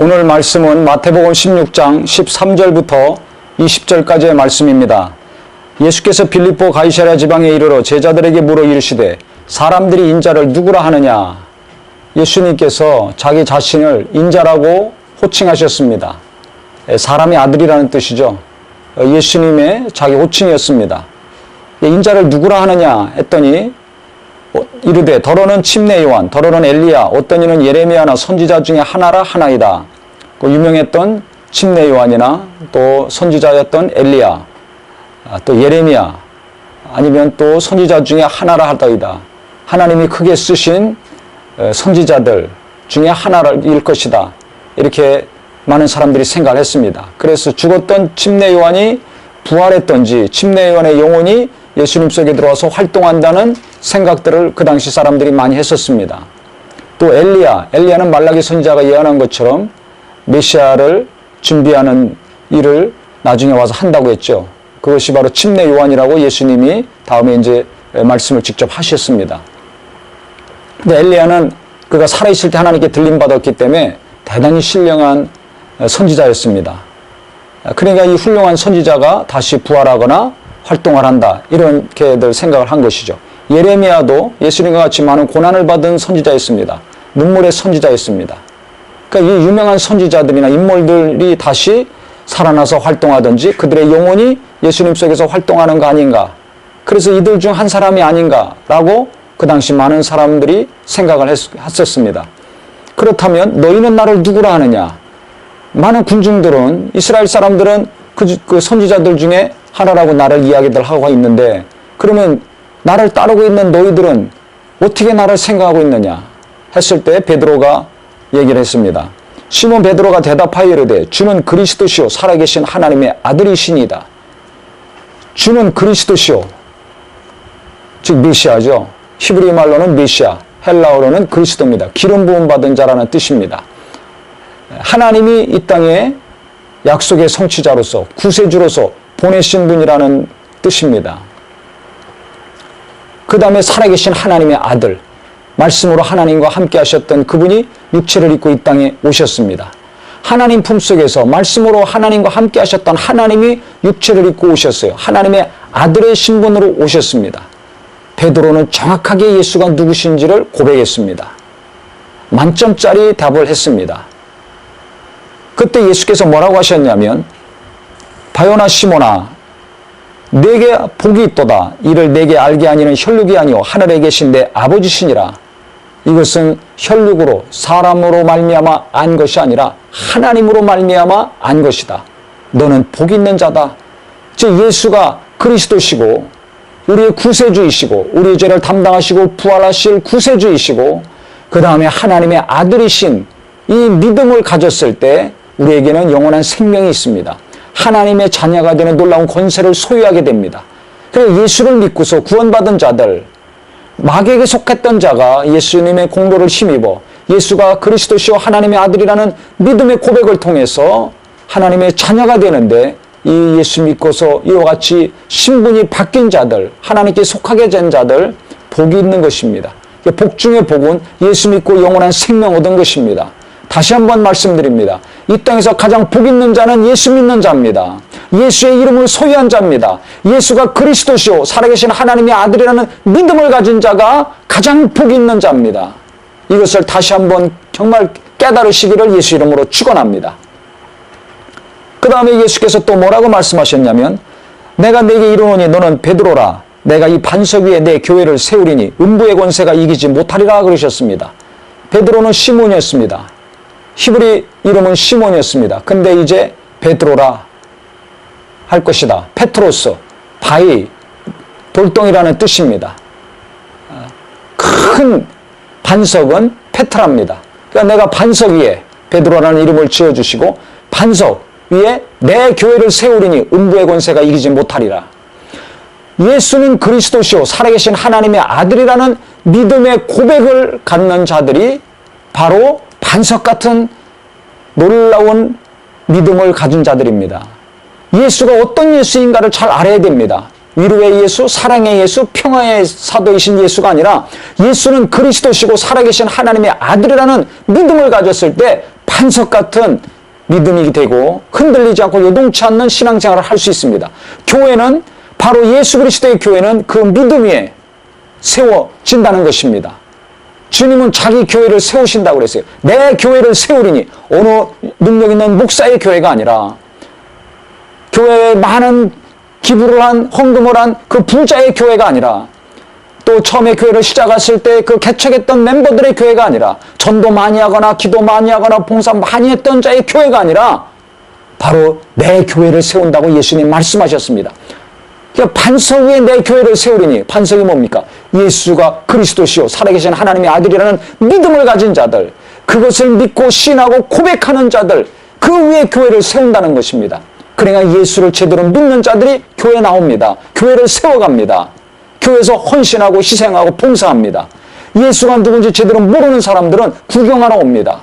오늘 말씀은 마태복음 16장 13절부터 20절까지의 말씀입니다. 예수께서 빌립보 가이사랴 지방에 이르러 제자들에게 물어 이르시되 사람들이 인자를 누구라 하느냐? 예수님께서 자기 자신을 인자라고 호칭하셨습니다. 사람의 아들이라는 뜻이죠. 예수님의 자기 호칭이었습니다. 인자를 누구라 하느냐 했더니 이르되 더러는 침례 요한, 더러는 엘리야, 어떤 이는 예레미야나 선지자 중에 하나라 하나이다. 그 유명했던 침례 요한이나 또 선지자였던 엘리야, 또 예레미야, 아니면 또 선지자 중에 하나라 하다이다. 하나님이 크게 쓰신 선지자들 중에 하나일 것이다. 이렇게 많은 사람들이 생각을 했습니다. 그래서 죽었던 침례 요한이 부활했던지 침례 요한의 영혼이 예수님 속에 들어와서 활동한다는 생각들을 그 당시 사람들이 많이 했었습니다. 또 엘리야는 말라기 선지자가 예언한 것처럼 메시아를 준비하는 일을 나중에 와서 한다고 했죠. 그것이 바로 침례 요한이라고 예수님이 다음에 이제 말씀을 직접 하셨습니다. 근데 엘리야는 그가 살아있을 때 하나님께 들림받았기 때문에 대단히 신령한 선지자였습니다. 그러니까 이 훌륭한 선지자가 다시 부활하거나 활동을 한다, 이렇게들 생각을 한 것이죠. 예레미야도 예수님과 같이 많은 고난을 받은 선지자였습니다. 눈물의 선지자였습니다. 그러니까 이 유명한 선지자들이나 인물들이 다시 살아나서 활동하든지 그들의 영혼이 예수님 속에서 활동하는 거 아닌가. 그래서 이들 중 한 사람이 아닌가라고 그 당시 많은 사람들이 생각을 했었습니다. 그렇다면 너희는 나를 누구라 하느냐? 많은 군중들은, 이스라엘 사람들은 그 선지자들 중에 하나라고 나를 이야기들 하고 있는데, 그러면 나를 따르고 있는 너희들은 어떻게 나를 생각하고 있느냐 했을 때 베드로가 얘기를 했습니다. 시몬 베드로가 대답하여 이르되 주는 그리스도시요 살아계신 하나님의 아들이시니이다. 주는 그리스도시요, 즉 메시아죠. 히브리 말로는 메시아, 헬라어로는 그리스도입니다. 기름 부음 받은 자라는 뜻입니다. 하나님이 이 땅에 약속의 성취자로서 구세주로서 보내신 분이라는 뜻입니다. 그 다음에 살아계신 하나님의 아들, 말씀으로 하나님과 함께 하셨던 그분이 육체를 입고 이 땅에 오셨습니다. 하나님 품속에서 말씀으로 하나님과 함께 하셨던 하나님이 육체를 입고 오셨어요. 하나님의 아들의 신분으로 오셨습니다. 베드로는 정확하게 예수가 누구신지를 고백했습니다. 만점짜리 답을 했습니다. 그때 예수께서 뭐라고 하셨냐면 바요나 시몬아 내게 복이 있도다. 이를 내게 알게 아니는 혈육이 아니오 하늘에 계신 내 아버지시니라. 이것은 혈육으로 사람으로 말미암아 안 것이 아니라 하나님으로 말미암아 안 것이다. 너는 복 있는 자다. 즉 예수가 그리스도시고 우리의 구세주이시고 우리의 죄를 담당하시고 부활하실 구세주이시고 그 다음에 하나님의 아들이신 이 믿음을 가졌을 때 우리에게는 영원한 생명이 있습니다. 하나님의 자녀가 되는 놀라운 권세를 소유하게 됩니다. 그래서 예수를 믿고서 구원받은 자들, 마귀에게 속했던 자가 예수님의 공로를 힘입어 예수가 그리스도시요 하나님의 아들이라는 믿음의 고백을 통해서 하나님의 자녀가 되는데, 이 예수 믿고서 이와 같이 신분이 바뀐 자들, 하나님께 속하게 된 자들 복이 있는 것입니다. 복 중의 복은 예수 믿고 영원한 생명 얻은 것입니다. 다시 한번 말씀드립니다. 이 땅에서 가장 복 있는 자는 예수 믿는 자입니다. 예수의 이름을 소유한 자입니다. 예수가 그리스도시요 살아계신 하나님의 아들이라는 믿음을 가진 자가 가장 복 있는 자입니다. 이것을 다시 한번 정말 깨달으시기를 예수 이름으로 축원합니다. 그 다음에 예수께서 또 뭐라고 말씀하셨냐면 내가 네게 이르노니 너는 베드로라. 내가 이 반석 위에 내 교회를 세우리니 음부의 권세가 이기지 못하리라 그러셨습니다. 베드로는 시몬이었습니다. 히브리 이름은 시몬이었습니다. 근데 이제 베드로라 할 것이다. 페트로스, 바위, 돌덩이라는 뜻입니다. 큰 반석은 페트라입니다. 그러니까 내가 반석 위에 베드로라는 이름을 지어주시고 반석 위에 내 교회를 세우리니 음부의 권세가 이기지 못하리라. 예수는 그리스도시요 살아계신 하나님의 아들이라는 믿음의 고백을 갖는 자들이 바로 반석 같은 놀라운 믿음을 가진 자들입니다. 예수가 어떤 예수인가를 잘 알아야 됩니다. 위로의 예수, 사랑의 예수, 평화의 사도이신 예수가 아니라 예수는 그리스도시고 살아계신 하나님의 아들이라는 믿음을 가졌을 때 반석 같은 믿음이 되고 흔들리지 않고 요동치 않는 신앙생활을 할 수 있습니다. 교회는 바로 예수 그리스도의 교회는 그 믿음 위에 세워진다는 것입니다. 주님은 자기 교회를 세우신다고 그랬어요. 내 교회를 세우리니 어느 능력 있는 목사의 교회가 아니라 교회에 많은 기부를 한 헌금을 한 그 부자의 교회가 아니라 또 처음에 교회를 시작했을 때 그 개척했던 멤버들의 교회가 아니라 전도 많이 하거나 기도 많이 하거나 봉사 많이 했던 자의 교회가 아니라 바로 내 교회를 세운다고 예수님 말씀하셨습니다. 그러니까 반석 위에 내 교회를 세우리니 반석이 뭡니까? 예수가 그리스도시요 살아계신 하나님의 아들이라는 믿음을 가진 자들, 그것을 믿고 신하고 고백하는 자들, 그 위에 교회를 세운다는 것입니다. 그러니까 예수를 제대로 믿는 자들이 교회에 나옵니다. 교회를 세워갑니다. 교회에서 헌신하고 희생하고 봉사합니다. 예수가 누군지 제대로 모르는 사람들은 구경하러 옵니다.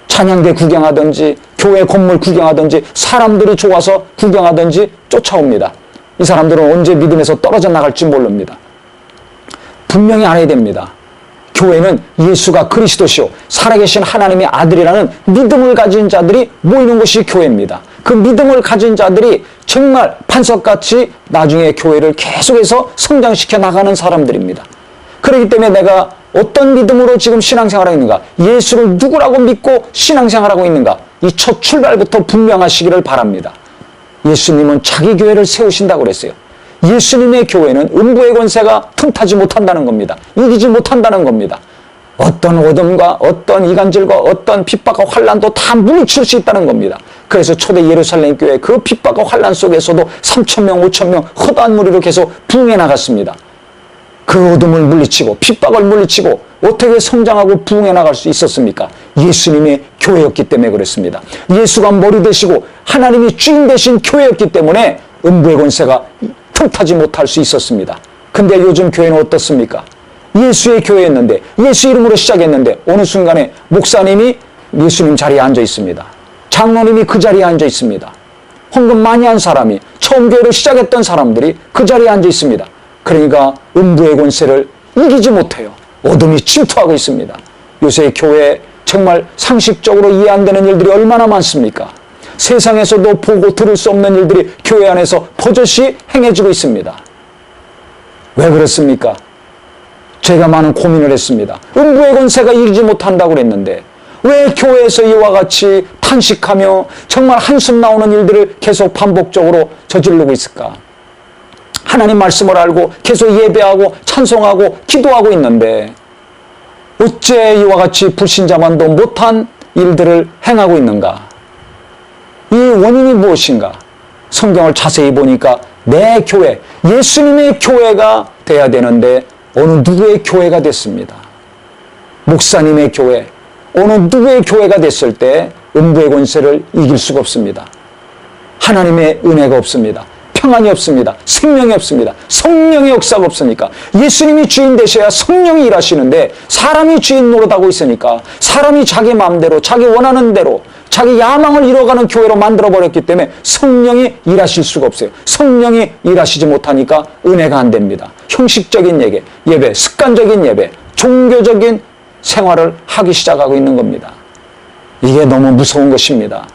찬양대 구경하든지 교회 건물 구경하든지 사람들이 좋아서 구경하든지 쫓아옵니다. 이 사람들은 언제 믿음에서 떨어져 나갈지 모릅니다. 분명히 알아야 됩니다. 교회는 예수가 그리스도시요 살아계신 하나님의 아들이라는 믿음을 가진 자들이 모이는 것이 교회입니다. 그 믿음을 가진 자들이 정말 반석같이 나중에 교회를 계속해서 성장시켜 나가는 사람들입니다. 그렇기 때문에 내가 어떤 믿음으로 지금 신앙생활하고 있는가, 예수를 누구라고 믿고 신앙생활하고 있는가, 이 첫 출발부터 분명하시기를 바랍니다. 예수님은 자기 교회를 세우신다고 그랬어요. 예수님의 교회는 음부의 권세가 틈타지 못한다는 겁니다. 이기지 못한다는 겁니다. 어떤 어둠과 어떤 이간질과 어떤 핍박과 환난도 다 물리칠 수 있다는 겁니다. 그래서 초대 예루살렘 교회 그 핍박과 환난 속에서도 3,000명, 5,000명 허다한 무리로 계속 부흥해 나갔습니다. 그 어둠을 물리치고 핍박을 물리치고 어떻게 성장하고 부흥해 나갈 수 있었습니까? 예수님의 교회였기 때문에 그랬습니다. 예수가 머리 되시고 하나님이 주인 되신 교회였기 때문에 음부의 권세가 틈타지 못할 수 있었습니다. 근데 요즘 교회는 어떻습니까? 예수의 교회였는데 예수 이름으로 시작했는데 어느 순간에 목사님이 예수님 자리에 앉아 있습니다. 장로님이 그 자리에 앉아 있습니다. 헌금 많이 한 사람이 처음 교회를 시작했던 사람들이 그 자리에 앉아 있습니다. 그러니까 음부의 권세를 이기지 못해요. 어둠이 침투하고 있습니다. 요새 교회 정말 상식적으로 이해 안 되는 일들이 얼마나 많습니까? 세상에서도 보고 들을 수 없는 일들이 교회 안에서 버젓이 행해지고 있습니다. 왜 그렇습니까? 제가 많은 고민을 했습니다. 음부의 권세가 이기지 못한다고 그랬는데 왜 교회에서 이와 같이 탄식하며 정말 한숨 나오는 일들을 계속 반복적으로 저지르고 있을까? 하나님 말씀을 알고 계속 예배하고 찬송하고 기도하고 있는데 어째 이와 같이 불신자만도 못한 일들을 행하고 있는가? 이 원인이 무엇인가? 성경을 자세히 보니까 내 교회, 예수님의 교회가 돼야 되는데 어느 누구의 교회가 됐습니다. 목사님의 교회, 어느 누구의 교회가 됐을 때 음부의 권세를 이길 수가 없습니다. 하나님의 은혜가 없습니다. 평안이 없습니다. 생명이 없습니다. 성령의 역사가 없으니까 예수님이 주인 되셔야 성령이 일하시는데 사람이 주인 노릇하고 있으니까 사람이 자기 마음대로 자기 원하는 대로 자기 야망을 이뤄가는 교회로 만들어버렸기 때문에 성령이 일하실 수가 없어요. 성령이 일하시지 못하니까 은혜가 안 됩니다. 형식적인 예배, 습관적인 예배, 종교적인 생활을 하기 시작하고 있는 겁니다. 이게 너무 무서운 것입니다.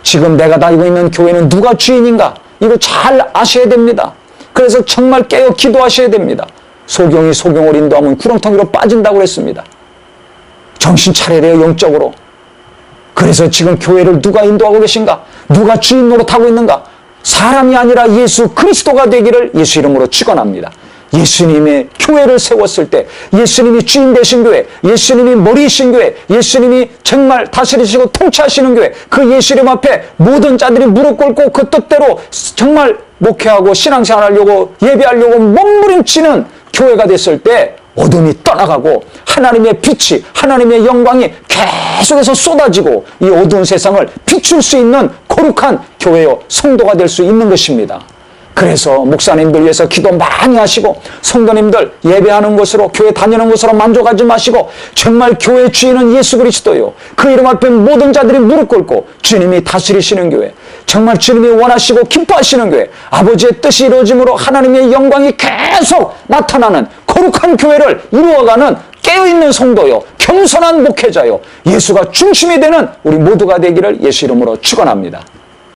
지금 내가 다니고 있는 교회는 누가 주인인가? 이거 잘 아셔야 됩니다. 그래서 정말 깨어 기도하셔야 됩니다. 소경이 소경을 인도하면 구렁텅이로 빠진다고 그랬습니다. 정신 차려야 돼요, 영적으로. 그래서 지금 교회를 누가 인도하고 계신가? 누가 주인 노릇하고 있는가? 사람이 아니라 예수 그리스도가 되기를 예수 이름으로 축원합니다. 예수님의 교회를 세웠을 때 예수님이 주인 되신 교회, 예수님이 머리이신 교회, 예수님이 정말 다스리시고 통치하시는 교회, 그 예수 이름 앞에 모든 자들이 무릎 꿇고 그 뜻대로 정말 목회하고 신앙생활하려고 예배하려고 몸부림치는 교회가 됐을 때 어둠이 떠나가고 하나님의 빛이, 하나님의 영광이 계속해서 쏟아지고 이 어두운 세상을 비출 수 있는 거룩한 교회요 성도가 될 수 있는 것입니다. 그래서 목사님들 위해서 기도 많이 하시고 성도님들 예배하는 것으로 교회 다니는 것으로 만족하지 마시고 정말 교회 주인은 예수 그리스도요. 그 이름 앞에 모든 자들이 무릎 꿇고 주님이 다스리시는 교회, 정말 주님이 원하시고 기뻐하시는 교회, 아버지의 뜻이 이루어짐으로 하나님의 영광이 계속 나타나는 거룩한 교회를 이루어가는 깨어있는 성도요, 겸손한 목회자요, 예수가 중심이 되는 우리 모두가 되기를 예수 이름으로 축원합니다.